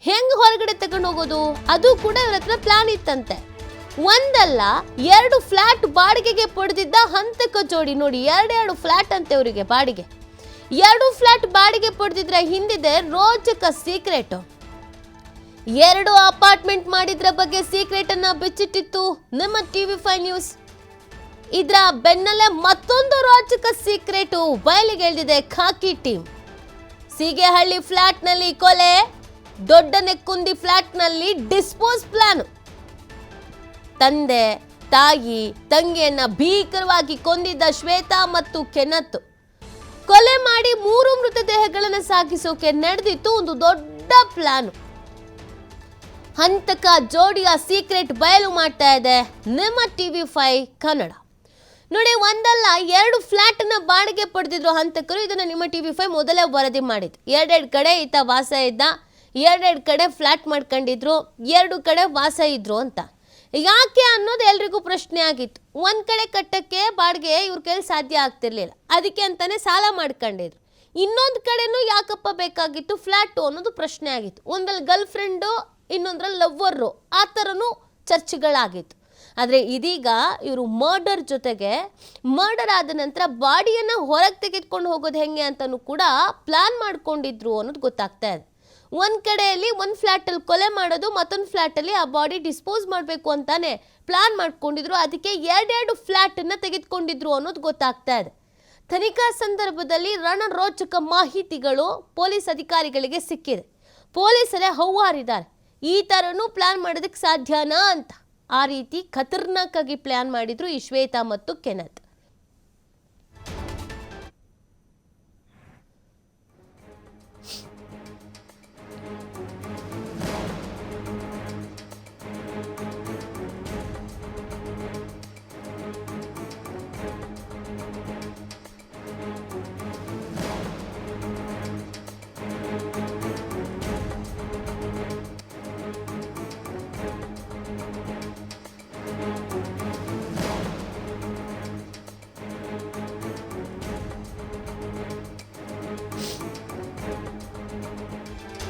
ಹೆಂಗ್ ಹೊರಗಡೆ ತಗೊಂಡು ಹೋಗೋದು ಅದು ಕೂಡ ಇವ್ರ ಹತ್ರ ಪ್ಲಾನ್ ಇತ್ತಂತೆ. ಒಂದಲ್ಲ ಎರಡು ಫ್ಲಾಟ್ ಬಾಡಿಗೆಗೆ ಪಡೆದಿದ್ದ ಹಂತಕ ಜೋಡಿ. ನೋಡಿ, ಎರಡು ಫ್ಲಾಟ್ ಅಂತೆ ಅವರಿಗೆ ಬಾಡಿಗೆ. ಎರಡು ಫ್ಲಾಟ್ ಬಾಡಿಗೆ ಪಡೆದಿದ್ರೆ ಹಿಂದಿದೆ ರೋಚಕ ಸೀಕ್ರೆಟ್. ಎರಡು ಅಪಾರ್ಟ್ಮೆಂಟ್ ಮಾಡಿದ್ರ ಬಗ್ಗೆ ಸೀಕ್ರೆಟ್ ಅನ್ನ ಬಿಚ್ಚಿಟ್ಟಿತ್ತು ನಮ್ಮ TV5 ನ್ಯೂಸ್. ಇದ್ರ ಬೆನ್ನಲ್ಲೇ ಮತ್ತೊಂದು ರೋಚಕ ಸೀಕ್ರೆಟ್ ಬಯಲಿಗೆ ಎಳೆದಿದೆ ಖಾಕಿ ಟೀಮ್. ಸೀಗೆಹಳ್ಳಿ ಫ್ಲಾಟ್ ನಲ್ಲಿ ಕೊಲೆ, ದೊಡ್ಡನೆಕ್ಕುಂದಿ ಫ್ಲಾಟ್ ನಲ್ಲಿ ಡಿಸ್ಪೋಸ್ ಪ್ಲಾನ್. ತಂದೆ, ತಾಯಿ, ತಂಗಿಯನ್ನ ಭೀಕರವಾಗಿ ಕೊಂದಿದ್ದ ಶ್ವೇತಾ ಮತ್ತು ಕೆನತ್. ಕೊಲೆ ಮಾಡಿ 3 ಮೃತದೇಹಗಳನ್ನು ಸಾಗಿಸೋಕೆ ನಡೆದಿತ್ತು ಒಂದು ದೊಡ್ಡ ಪ್ಲಾನ್. ಹಂತಕ ಜೋಡಿಯ ಸೀಕ್ರೆಟ್ ಬಯಲು ಮಾಡ್ತಾ ಇದೆ ನಿಮ್ಮ TV5 ಕನ್ನಡ. ನೋಡಿ, ಒಂದಲ್ಲ ಎರಡು ಫ್ಲಾಟ್ ಅನ್ನ ಬಾಡಿಗೆ ಪಡೆದಿದ್ರು ಹಂತಕರು. ಇದನ್ನ ನಿಮ್ಮ TV5 ಮೊದಲೇ ವರದಿ ಮಾಡಿದ್ರು. ಎರಡೆರಡು ಕಡೆ ಈತ ವಾಸ ಇದ್ದ, ಎರಡೆರಡು ಕಡೆ ಫ್ಲಾಟ್ ಮಾಡ್ಕೊಂಡಿದ್ರು, 2 ಕಡೆ ವಾಸ ಇದ್ರು ಅಂತ. ಯಾಕೆ ಅನ್ನೋದು ಎಲ್ರಿಗೂ ಪ್ರಶ್ನೆ ಆಗಿತ್ತು. ಒಂದ್ ಕಡೆ ಕಟ್ಟಕ್ಕೆ ಬಾಡಿಗೆ ಇವ್ರ ಕೈಲಿ ಸಾಧ್ಯ ಆಗ್ತಿರ್ಲಿಲ್ಲ, ಅದಕ್ಕೆ ಅಂತಾನೆ ಸಾಲ ಮಾಡ್ಕೊಂಡಿದ್ರು. ಇನ್ನೊಂದು ಕಡೆನೂ ಯಾಕಪ್ಪ ಬೇಕಾಗಿತ್ತು ಫ್ಲಾಟ್ ಅನ್ನೋದು ಪ್ರಶ್ನೆ ಆಗಿತ್ತು. ಒಂದಲ್ಲಿ ಗರ್ಲ್ ಫ್ರೆಂಡು, ಇನ್ನೊಂದ್ರಲ್ಲಿ ಲವ್ವರು, ಆ ಥರನೂ ಚರ್ಚೆಗಳಾಗಿತ್ತು. ಆದರೆ ಇದೀಗ ಇವರು ಮರ್ಡರ್ ಆದ ನಂತರ ಬಾಡಿಯನ್ನು ಹೊರಗೆ ತೆಗೆದುಕೊಂಡು ಹೋಗೋದು ಹೆಂಗೆ ಅಂತಲೂ ಕೂಡ ಪ್ಲಾನ್ ಮಾಡ್ಕೊಂಡಿದ್ರು ಅನ್ನೋದು ಗೊತ್ತಾಗ್ತಾ ಇದೆ. ಒಂದು ಕಡೆಯಲ್ಲಿ ಒಂದು ಫ್ಲ್ಯಾಟಲ್ಲಿ ಕೊಲೆ ಮಾಡೋದು, ಮತ್ತೊಂದು ಫ್ಲ್ಯಾಟಲ್ಲಿ ಆ ಬಾಡಿ ಡಿಸ್ಪೋಸ್ ಮಾಡಬೇಕು ಅಂತಾನೆ ಪ್ಲಾನ್ ಮಾಡ್ಕೊಂಡಿದ್ರು. ಅದಕ್ಕೆ ಎರಡೆರಡು ಫ್ಲ್ಯಾಟನ್ನು ತೆಗೆದುಕೊಂಡಿದ್ರು ಅನ್ನೋದು ಗೊತ್ತಾಗ್ತಾ ಇದೆ. ತನಿಖಾ ಸಂದರ್ಭದಲ್ಲಿ ರಣರೋಚಕ ಮಾಹಿತಿಗಳು ಪೊಲೀಸ್ ಅಧಿಕಾರಿಗಳಿಗೆ ಸಿಕ್ಕಿದೆ. ಪೊಲೀಸರೇ ಹೌಹಾರಿದ್ದಾರೆ, ಈ ಥರನೂ ಪ್ಲಾನ್ ಮಾಡೋದಕ್ಕೆ ಸಾಧ್ಯನಾ ಅಂತ. ಆ ರೀತಿ ಖತರ್ನಾಕ್ ಆಗಿ ಪ್ಲಾನ್ ಮಾಡಿದ್ರು ಈ ಶ್ವೇತಾ ಮತ್ತು ಕೆನತ್.